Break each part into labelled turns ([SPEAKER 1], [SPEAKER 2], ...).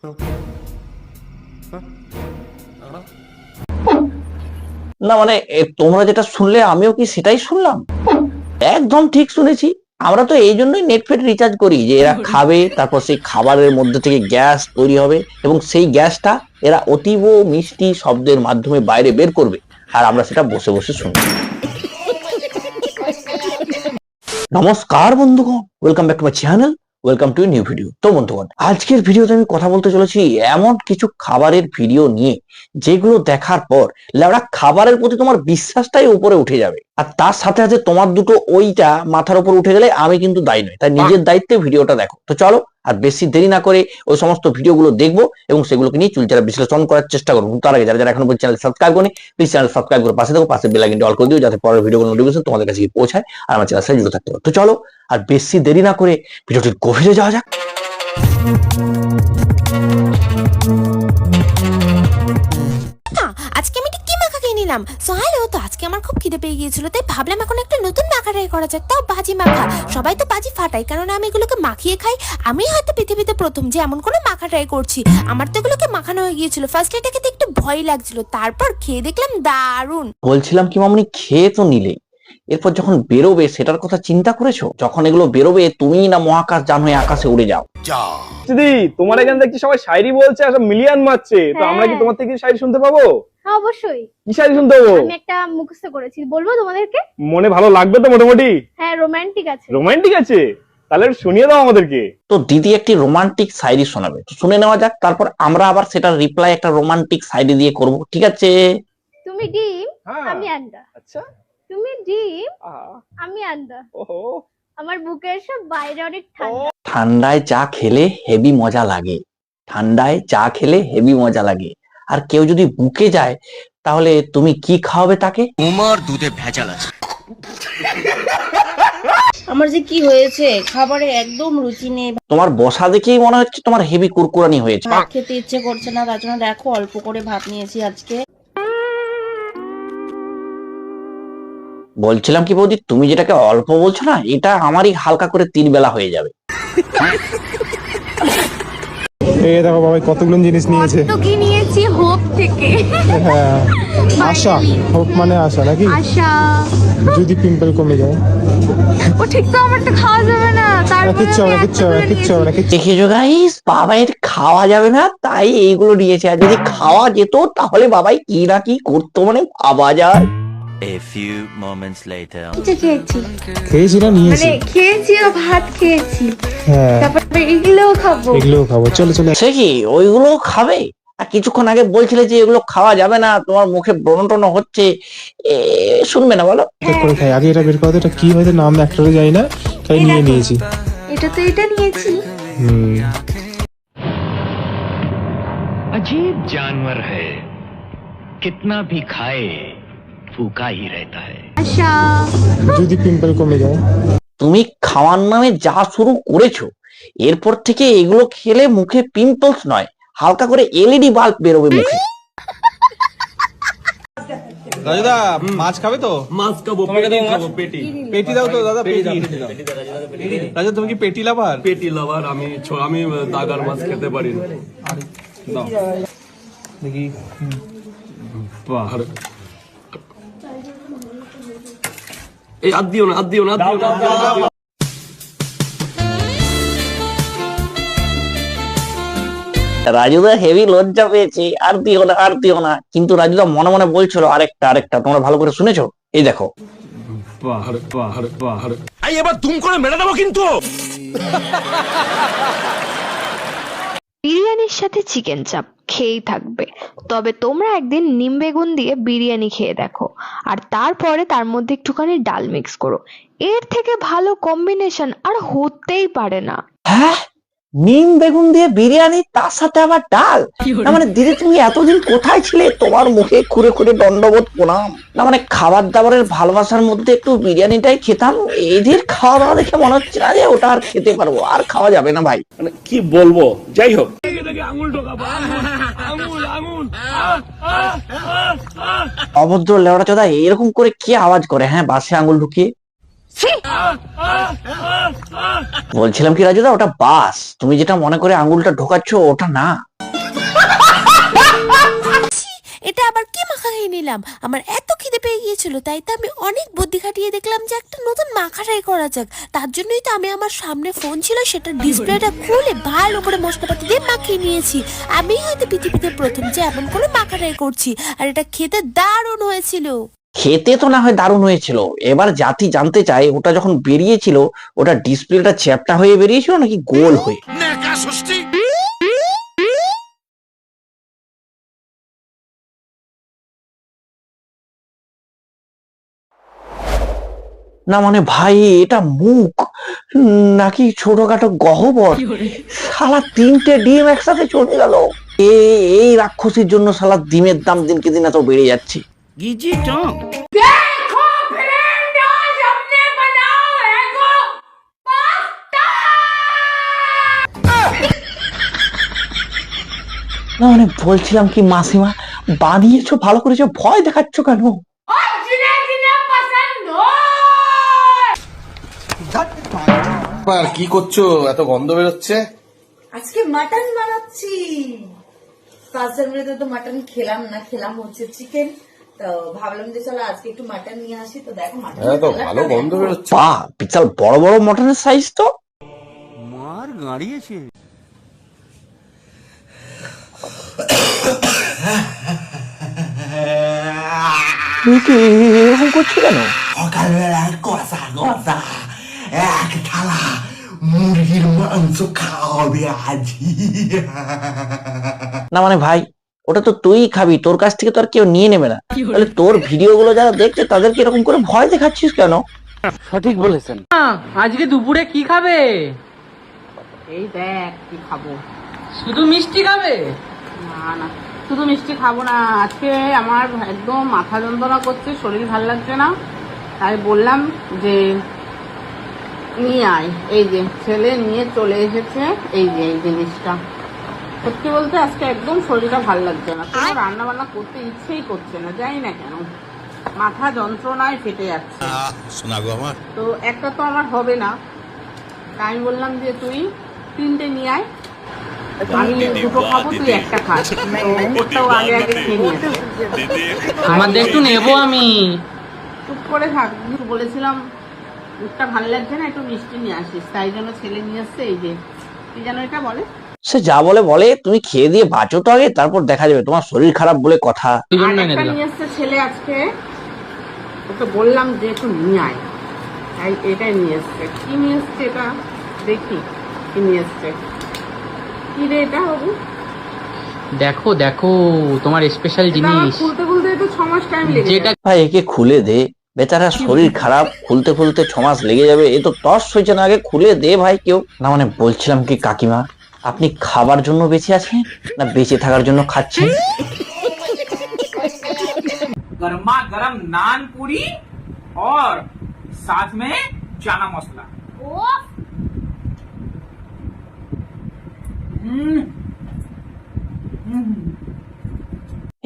[SPEAKER 1] না মানে তোমরা যেটা শুনলে আমিও কি সেটাই শুনলাম? একদম ঠিক শুনেছি। আমরা তো এই জন্যই নেটফ্লিক্স রিচার্জ করি যে এরা খাবে, তারপর সেই খাবারের মধ্যে থেকে গ্যাস তৈরি হবে এবং সেই গ্যাসটা এরা অতীব মিষ্টি শব্দের মাধ্যমে বাইরে বের করবে, আর আমরা সেটা বসে বসে শুনবো। নমস্কার বন্ধুগণ, welcome back to my channel, welcome to new video. তো বন্ধুগণ, আজকের ভিডিওতে আমি কথা বলতে চলেছি এমন কিছু খাবারের ভিডিও নিয়ে যেগুলো দেখার পর লেওড়া খাবারের প্রতি তোমার বিশ্বাসটাই উপরে উঠে যাবে, আর তার সাথে সাথে তোমার দুটো ওইটা মাথার উপর উঠে গেলে আমি কিন্তু দায়ী নই, তাই নিজের দায়িত্বে ভিডিওটা দেখো। তো চলো আর বেশি দেরি না করে ওই সমস্ত ভিডিওগুলো দেখবো এবং সেগুলোকে নিয়ে চুলচারা বিশ্লেষণ করার চেষ্টা করবো। তার আগে যারা যারা এখনো চ্যানেল সাবস্ক্রাইব করেনি, প্লিজ চ্যানেল সাবস্ক্রাইব করে পাশে দেখো, পাশে বেল আইকনটি অল করে দিও যাতে পরের ভিডিওগুলো নোটিফিকেশন তোমাদের কাছে গিয়ে পৌঁছায় আর আমার চ্যানেল সাথে যুক্ত থাকতে পারো। তো চলো আর বেশি দেরি না করে ভিডিওটির গভীরে যাওয়া যাক।
[SPEAKER 2] আজকে আমি কি মাখা খেয়ে নিলাম। সো হ্যালো, তো আজকে আমার খুব খিদে পেয়ে গিয়েছিল, তাই ভাবলাম এখন একটা নতুন মাখা ট্রাই করা যাক, তাও ভাজি মাখা। সবাই তো ভাজি ফাটাই, কারণ আমি এগুলোকে মাখিয়ে খাই। আমি হয়তো পৃথিবীতে প্রথম যে এমন কোনো মাখা ট্রাই করছি। আমার তো এগুলোকে মাখানো হয়ে গিয়েছিল, ফার্স্ট এটা খেতে একটু ভয় লাগছিল, তারপর খেয়ে দেখলাম দারুণ।
[SPEAKER 1] বলছিলাম কি মামনি, খেয়ে তো নিলে, এরপর যখন বেরোবে সেটার কথা চিন্তা করেছো? যখন এগুলো বেরোবে তুমি না মহাকাশ যান হয়ে আকাশে উড়ে যাও।
[SPEAKER 3] দিদি, তোমার এখানে দেখছি সবাই শায়রি বলছে আর সব মিলিয়ন মারছে, তো আমরা কি তোমার থেকে শায়রি শুনতে পাবো?
[SPEAKER 4] হ্যাঁ অবশ্যই।
[SPEAKER 3] কি শায়রি শুনতে পাবো?
[SPEAKER 4] আমি একটা মুখস্থ করেছি, বলবো তোমাদেরকে?
[SPEAKER 3] মনে ভালো লাগবে তো মোটামুটি?
[SPEAKER 4] হ্যাঁ, রোমান্টিক আছে।
[SPEAKER 3] রোমান্টিক আছে? তাহলে একটু শুনিয়ে দাও আমাদেরকে।
[SPEAKER 1] তো দিদি একটি রোমান্টিক শায়রি শোনাবে, তো শুনে নেওয়া যাক, তারপর আমরা আবার সেটার রিপ্লাই একটা রোমান্টিক শায়রি দিয়ে করব, ঠিক আছে?
[SPEAKER 4] তুমি ডিম,
[SPEAKER 3] হ্যাঁ।
[SPEAKER 4] আমি আন্ডা।
[SPEAKER 3] আচ্ছা।
[SPEAKER 4] তুমি ডিম, আমি আন্ডা।
[SPEAKER 3] ওহো।
[SPEAKER 4] আমার বুকের সব বাইরে অনেক ঠান্ডা।
[SPEAKER 1] ঠান্ডায় চা খেলে হেভি মজা লাগে, ঠান্ডায় চা খেলে হেভি মজা লাগে। আর কেউ যদি বুকে যায় তাহলে তুমি কি খাওয়াবে তাকে?
[SPEAKER 5] তোমার দুধে ভেজাল আছে।
[SPEAKER 6] আমার যে কি হয়েছে, খাবারে একদম রুচি নেই।
[SPEAKER 1] তোমার বসা দেখেই মনে হচ্ছে তোমার হেভি কুরকুরানি হয়েছে।
[SPEAKER 6] ভাত খেতে ইচ্ছে করছে না, তার জন্য দেখো অল্প করে ভাত নিয়েছি আজকে।
[SPEAKER 1] বলছিলাম কি বৌদি, তুমি যেটাকে অল্প বলছো না, এটা আমারই হালকা করে 3 বেলা হয়ে যাবে।
[SPEAKER 7] এই দেখো বাবা কতগুলো জিনিস নিয়েছে।
[SPEAKER 4] তো কি নিয়েছি? হোপ থেকে।
[SPEAKER 7] হ্যাঁ, আশা। হোপ মানে আশা নাকি?
[SPEAKER 4] আশা।
[SPEAKER 7] যদি পিম্পল কমে যায়।
[SPEAKER 4] ও ঠিক তো, আমার তো খাওয়া যাবে না।
[SPEAKER 7] কিচ্ছু হবে না, কিচ্ছু হবে না, কিচ্ছু হবে না।
[SPEAKER 1] দেখেছো গাইস, বাবাইয়ের খাওয়া যাবে না তাই এইগুলো নিয়েছে, আর যদি খাওয়া যেত তাহলে বাবাই কি না কি করতো, মানে ভাবা যায়।
[SPEAKER 5] A few moments later.
[SPEAKER 4] কিছু খেয়েছি,
[SPEAKER 7] খেয়েছি না নিয়েছি?
[SPEAKER 4] মানে খেয়েছি ও ভাত খেয়েছি,
[SPEAKER 7] হ্যাঁ
[SPEAKER 4] তারপরে এগুলোও খাবো।
[SPEAKER 7] এগুলোও খাবো, চলো চলো।
[SPEAKER 1] সে কি ওইগুলো খাবে? আর কিছুক্ষণ আগে বলছিলে যে এগুলো খাওয়া যাবে না, তোমার মুখে ব্রণ টন হচ্ছে, শুনবে না বলো?
[SPEAKER 7] চেক করে খাই আগে, এটা বের করো তো, এটা কি হয়তো নাম একটারে যাই না, তাই নিয়ে নিয়েছি।
[SPEAKER 4] এটা তো এটা নিয়েছি।
[SPEAKER 8] अजीब जानवर है, कितना भी खाए फूका ही रहता है।
[SPEAKER 4] আশা।
[SPEAKER 7] যদি পিম্পল কমে যায়।
[SPEAKER 1] তুমি খাওয়ার নামে যা শুরু করেছো, এরপর থেকে এগুলো খেলে মুখে পিম্পলস নয়, হালকা করে এলইডি বাল্ব বেরোবে মুখে।
[SPEAKER 3] রাজুদা, মাছ খাবে তো? মাছ খাবো। তোমাকে দাও মাছ। পেটি দাও তো দাদা, পেটি। রাজা, তুমি কি পেটি লাভার?
[SPEAKER 9] পেটি লাভার আমি। আমি দাগার মাছ খেতে পারি না।
[SPEAKER 3] দাও দেখি। বাহ,
[SPEAKER 9] এই আদ দিও না, আদ দিও না, আদ দিও না, আদ দিও না।
[SPEAKER 1] রাজুদা হেভি লজ্জা পেয়েছে, আর দিও না, আর দিও না, কিন্তু রাজুদা মনে মনে বলছিল আরেকটা আরেকটা। তোমরা ভালো করে শুনেছো? এই দেখো।
[SPEAKER 9] বাহ, বাহ, বাহ।
[SPEAKER 5] এই এবার দুম করে মেরে দেবো কিন্তু।
[SPEAKER 10] বিরিয়ানির সাথে চিকেন চাপ খেয়েই থাকবে, তবে তোমরা একদিন নিম বেগুন দিয়ে বিরিয়ানি খেয়ে দেখো, আর তারপরে তার মধ্যে একটুখানি ডাল মিক্স করো। এর থেকে ভালো কম্বিনেশন আর হতেই পারে না।
[SPEAKER 1] হ্যাঁ, নিম বেগুন দিয়ে বিরিয়ানি, তার সাথে আবার ডাল। না মানে দিদি, তুমি এতদিন কোথায় ছিলে? তোমার মুখে খুঁড়ে খুঁড়ে দণ্ডবোধ প্রণাম। না মানে খাবার দাবারের ভালোবাসার মধ্যে একটু বিরিয়ানিটাই খেতাম, এদের খাওয়া দাওয়া দেখে মনে হচ্ছে না যে ওটা আর খেতে পারবো, আর খাওয়া যাবে না ভাই।
[SPEAKER 9] মানে কি বলবো, যাই হোক।
[SPEAKER 1] অভদ্র লেওড়া চোদা, এরকম করে কে আওয়াজ করে? হ্যাঁ, বাসে আঙুল ঢুকিয়ে। বলছিলাম কি রাজুদা, ওটা বাস, তুমি যেটা মনে করে আঙুলটা ঢোকাচ্ছ ওটা না।
[SPEAKER 2] এটা আবার কি মাখা খেয়ে নিলাম? আমার এত খিদে পেয়ে গিয়েছিল, তাই তো আমি অনেক বুদ্ধি খাটিয়ে দেখলাম যে একটা নতুন মাখা ট্রাই করা যাক। তার জন্যই তো আমি আমার সামনে ফোন ছিল, সেটা ডিসপ্লেটা খুলে ভালো করে মশলাপাতি দিয়ে মাখিয়ে নিয়েছি। আমি হয়তো পৃথিবীতে প্রথম যে এমন কোনো মাখা ট্রাই করছি, আর এটা খেতে দারুণ হয়েছিল।
[SPEAKER 1] খেতে তো না হয় দারুণ হয়েছিল, এবার জাতি জানতে চায় ওটা যখন বেরিয়েছিল ওটা ডিসপ্লেটা চ্যাপ্টা হয়ে বেরিয়েছিল নাকি গোল হয়ে। না মানে ভাই এটা মুখ নাকি ছোটখাটো গহ্বর? শালা 3টে ডিম একসাথে চলে গেল। এই রাক্ষসীর জন্য শালা ডিমের দাম দিনকে দিন এত বেড়ে যাচ্ছে। না মানে বলছিলাম কি মাসিমা, বানিয়েছো ভালো করেছো, ভয় দেখাচ্ছ কেন?
[SPEAKER 3] আর কি করছো? এত গন্ধ বেরোচ্ছে।
[SPEAKER 6] আজকে মাটন বানাচ্ছি। 5 জানুয়ারিতে তো মাটন খেলাম হচ্ছে চিকেন, তো ভাবলাম যে চলো আজকে একটু মাটন নিয়ে আসি। তো দেখো মাটন
[SPEAKER 3] তো ভালো গন্ধ বেরোচ্ছে।
[SPEAKER 1] বাহ, বিশাল বড় বড় মটনের সাইজ তো।
[SPEAKER 5] মার গাড়িয়েছে।
[SPEAKER 1] এরকম করছো কেন?
[SPEAKER 5] সকালবেলা কষা কষা এক থালা মুরগির মাংস খাওয়াবে আজ।
[SPEAKER 1] না মানে ভাই ওটা তো তুই খাবি, তোর কাছ থেকে তো আর কেউ নিয়ে নেবে না। তাহলে তোর ভিডিও গুলো যারা দেখছে তাদেরকে এরকম করে ভয় দেখাচ্ছিস কেন?
[SPEAKER 11] সঠিক বলেছেন। আজকে দুপুরে কি খাবে?
[SPEAKER 6] এই দেখ কি খাবো।
[SPEAKER 11] শুধু মিষ্টি খাবে?
[SPEAKER 6] না শুধু মিষ্টি খাবো না, আজকে আমার একদম মাথা যন্ত্রণা করছে, শরীর ভালো লাগছে না, তাই বললাম যে নিয়ে আয়। এই যে ছেলে নিয়ে চলে এসেছে এই যে এই জিনিসটা। সত্যি বলতে আজকে একদম শরীরটা ভালো লাগছে না, কোনো রান্না বান্না করতে ইচ্ছেই করছে না, জানি না কেন, মাথা যন্ত্রণায় ফেটে যাচ্ছে। তো একটা তো আমার হবে না, তাই আমি বললাম যে তুই 3টে নিয়ে আয়, আমি 2টো খাবো, তুই একটা খাস। তো আগে খেয়ে নিয়েছে।
[SPEAKER 11] আমাদের একটু নেবো আমি।
[SPEAKER 6] চুপ করে থাক, বলেছিলাম মুখটা ভালো লাগছে না, একটু মিষ্টি নিয়ে আসিস, তাই জন্য ছেলে নিয়ে আসছে। এই যে কি যেন এটা বলে,
[SPEAKER 1] সে যা বলে বলে, তুমি খেয়ে দিয়ে বাঁচো তো আগে, তারপর দেখা যাবে। তোমার শরীর খারাপ বলে কথা।
[SPEAKER 6] একটা নিয়ে আসছে ছেলে আজকে, ওকে বললাম যে একটু নিয়ে আয়, তাই এটাই নিয়ে এসছে। কি নিয়ে এসছে এটা দেখি, কি নিয়ে এসছে, কি রে এটা বাবু?
[SPEAKER 11] দেখো দেখো তোমার স্পেশাল জিনিস।
[SPEAKER 6] খুলতে খুলতে তো 6 মাস টাইম লেগে
[SPEAKER 11] যেটা
[SPEAKER 1] ভাই একে খুলে দে, বেচারা শরীর খারাপ, খুলতে খুলতে 6 মাস লেগে যাবে, এ তো টস হয়েছে না, আগে খুলে দে ভাই কেউ। না মানে বলছিলাম কি কাকিমা, আপনি খাবার জন্য বেঁচে আছেন না বেঁচে থাকার জন্য খাচ্ছেন?
[SPEAKER 11] गरमा गरम नान पूरी और साथ में चना मसाला।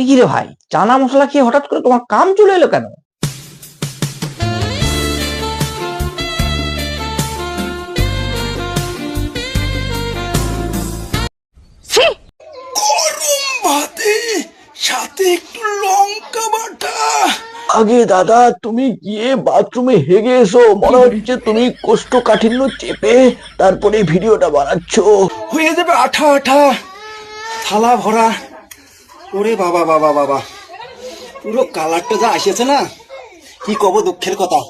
[SPEAKER 1] এ কি রে ভাই, চানা মশলা খেয়ে হঠাৎ করে তোমার কাম চলে এলো কেন? আগে দাদা তুমি গিয়ে বাথরুমে হেগে এসো, মনে হচ্ছে তুমি কোষ্ঠকাঠিন্য চেপে তারপরে ভিডিওটা বানাচ্ছো।
[SPEAKER 5] হয়ে যাবে আঠা আঠা থালা ভরা। ওরে বাবা বাবা বাবা, পুরো কালারটা যা আসেছে না, কি কব দুঃখের কথা।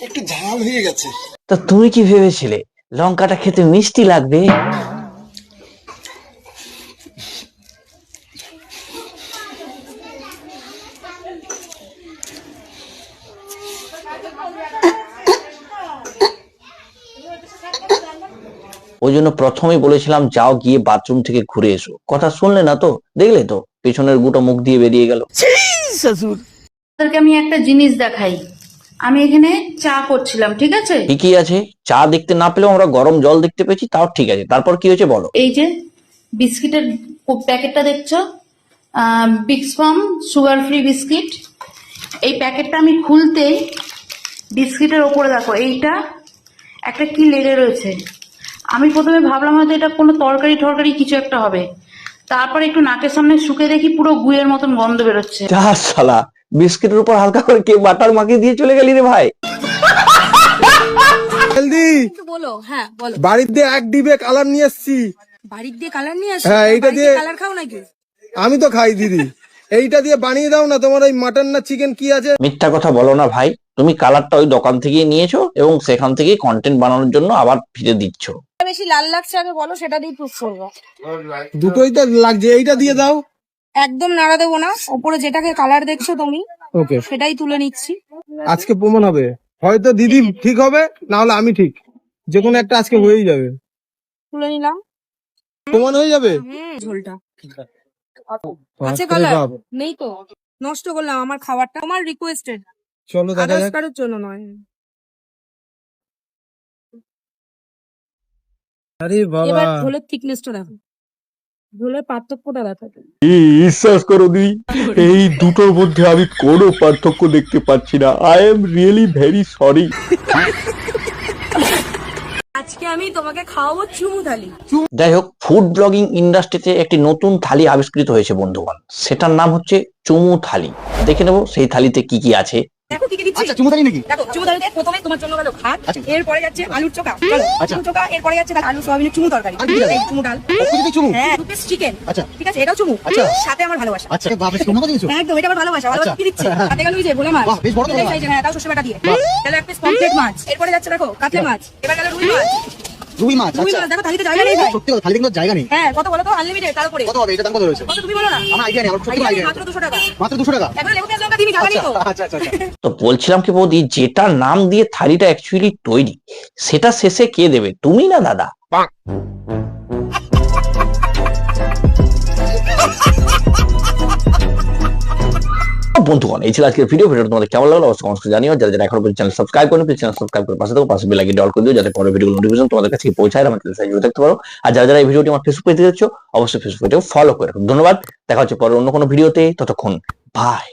[SPEAKER 5] একটু ঝাল হয়ে গেছে।
[SPEAKER 1] তা তুমি কি ভেবেছিলে লঙ্কাটা খেতে মিষ্টি লাগবে? ওই জন্য প্রথমেই বলেছিলাম যাও গিয়ে বাথরুম থেকে ঘুরে এসো, কথা শুনলে না তো, দেখলে তো পেছনের গুটো মুখ দিয়ে বেরিয়ে গেল।
[SPEAKER 6] আমি একটা জিনিস দেখাই, আমি এখানে চা করছিলাম, ঠিক আছে?
[SPEAKER 1] ঠিকই আছে, চা দেখতে না পেলেও আমরা গরম জল দেখতে পেয়েছি, তাও ঠিক আছে। তারপর কি হয়েছে বলো।
[SPEAKER 6] এই যে বিস্কিটের প্যাকেটটা দেখছো, বিক্স ফার্ম সুগার ফ্রি বিস্কিট, এই প্যাকেটটা আমি খুলতেই বিস্কিটের ওপরে দেখো এইটা একটা কি লেগে রয়েছে, আমি প্রথমে ভাবলাম হয়তো এটা কোনো তরকারি কিছু একটা হবে, তারপরে একটু নাকের সামনে শুকে দেখি পুরো গুয়ের মতন গন্ধ বেরোচ্ছে।
[SPEAKER 1] যা শালা, বিস্কিটের উপর হালকা করে কে বাটার মাখিয়ে দিয়ে চলে গেলি রে ভাই।
[SPEAKER 6] বলো, হ্যাঁ বলো।
[SPEAKER 3] বাড়িতে এক ডিবে কালার নিয়ে এসছি।
[SPEAKER 6] বাড়ির দিয়ে কালার নিয়ে আসি?
[SPEAKER 3] হ্যাঁ, এইটা দিয়ে
[SPEAKER 6] কালার খাও নাকি?
[SPEAKER 3] আমি তো খাই দিদি, এইটা দিয়ে বানিয়ে দাও না। তোমার ওই মাটন না চিকেন কি আছে?
[SPEAKER 1] মিথ্যা কথা বলো না ভাই, তুমি কালারটা ওই দোকান থেকেই নিয়েছো এবং সেখান থেকেই কন্টেন্ট বানানোর জন্য আবার ফিরে দিচ্ছ।
[SPEAKER 6] বেশি লাল লাগছে আগে বলো, সেটা দিয়ে প্রুফ করবো।
[SPEAKER 3] দুটোই তো লাগছে, এইটা দিয়ে দাও।
[SPEAKER 6] একদম নাড়া দেবো না, ওপরে যেটাকে কালার দেখছো তুমি
[SPEAKER 3] ওকে,
[SPEAKER 6] সেটাই তুলে নিচ্ছি।
[SPEAKER 3] আজকে প্রমাণ হবে, হয়তো দিদি ঠিক হবে, না হলে আমি ঠিক, যে কোনো একটা আজকে হয়েই যাবে।
[SPEAKER 6] তুলে নিলাম,
[SPEAKER 3] প্রমাণ হয়ে যাবে।
[SPEAKER 6] ঝোলটা
[SPEAKER 3] আছে কালার
[SPEAKER 6] নেই তো, নষ্ট করলাম আমার খাবারটা। আমার রিকোয়েস্টেড,
[SPEAKER 3] চলো দেখা যাক।
[SPEAKER 6] কারোর জন্য নয়।
[SPEAKER 3] আরে বাবা,
[SPEAKER 6] এবার ঝোলের থিকনেসটা দেখো, ঝোলের পার্থক্যটা দেখো।
[SPEAKER 1] বিশ্বাস করো দিদি, এই দুটোর মধ্যে আমি কোনো পার্থক্য দেখতে পাচ্ছি না। I am really very sorry.
[SPEAKER 6] আজকে আমি তোমাকে খাওয়াবো চুমু থালি।
[SPEAKER 1] যাই হোক, ফুড ব্লগিং ইন্ডাস্ট্রিতে একটি নতুন থালি আবিষ্কৃত হয়েছে বন্ধুগণ, সেটার নাম হচ্ছে চুমু থালি। দেখে নেবো সেই থালিতে কি কি আছে।
[SPEAKER 6] দেখো কি কি দিচ্ছি।
[SPEAKER 5] আচ্ছা, চুমু থালি নাকি?
[SPEAKER 6] দেখো চুমু থালিতে প্রথমে তোমার জন্য গেল ভাত, এরপরে যাচ্ছে আলুর চোখা, আলুর চোখা, এরপরে যাচ্ছে আলু সয়াবিনের চুমু তরকারি, এই চুমু ডাল,
[SPEAKER 5] চুমু।
[SPEAKER 6] হ্যাঁ, 2 পিস চিকেন।
[SPEAKER 5] আচ্ছা,
[SPEAKER 6] ঠিক আছে, এটাও চুমু।
[SPEAKER 5] আচ্ছা,
[SPEAKER 6] সাথে আমার ভালোবাসা।
[SPEAKER 5] আচ্ছা, বাবা চুমু দিয়েছো?
[SPEAKER 6] একদম, এটা আমার ভালোবাসা। ভালোবাসা কি দিচ্ছি? সাথে গেল ওই যে ভোলা মাছ,
[SPEAKER 5] বাহ, বেশ বড় তো ভোলা মাছ।
[SPEAKER 6] হ্যাঁ, তাও সর্ষে বাটা দিয়ে। তাহলে 1 পিস পমফ্রেট মাছ, এরপরে যাচ্ছে দেখো কাতলা মাছ, এবার গেল রুই মাছ।
[SPEAKER 5] রুই মাছ,
[SPEAKER 6] রুই
[SPEAKER 5] আচ্ছা।
[SPEAKER 6] মাছ দেখো থালিতে জায়গা নেই ভাই।
[SPEAKER 5] সত্যি কথা, থালিতে কিন্তু জায়গা নেই।
[SPEAKER 6] হ্যাঁ, কত বলো তো? আনলিমিটেড, তার উপরে
[SPEAKER 5] কত হবে এটা? দাম কত রয়েছে?
[SPEAKER 6] কত তুমি বলো না?
[SPEAKER 5] আমার আইডিয়া নেই, আমার সত্যি আইডিয়া নেই।
[SPEAKER 6] মাত্র 200 টাকা।
[SPEAKER 5] মাত্র 200 টাকা?
[SPEAKER 6] এখন লেবু পেঁয়াজ লঙ্কা দিবি, জায়গা নেই তো।
[SPEAKER 5] আচ্ছা আচ্ছা আচ্ছা।
[SPEAKER 1] তো বলছিলাম কি বৌদি, যেটা নাম দিয়ে থালিটা অ্যাকচুয়ালি তৈরি, সেটা শেষে কে দেবে, তুমি না দাদা? বন্ধুগণ, এই ছিল আজকের ভিডিওটা তোমাদের কেমন লাগলো অবশ্যই কমেন্টস করে জানিও। যারা যারা এখনো পর্যন্ত চ্যানেল সাবস্ক্রাইব করেন, প্লিজ চ্যানেল সাবস্ক্রাইব করে পাশে থাকো, পাশে বেল আইকনটি অল করে দিও, যাতে পরের ভিডিওগুলো নোটিফিকেশন তোমাদের কাছে পৌঁছায়, আমার চ্যানেল সাবস্ক্রাইব দেখতে পারো। আর যারা যারা এই ভিডিওটি আমার ফেসবুক পেজে দেখছো, অবশ্যই ফেসবুক পেজটাও ফলো করে রাখো। ধন্যবাদ, দেখা হচ্ছে পরে অন্য কোনো ভিডিওতে, ততক্ষণ বাই।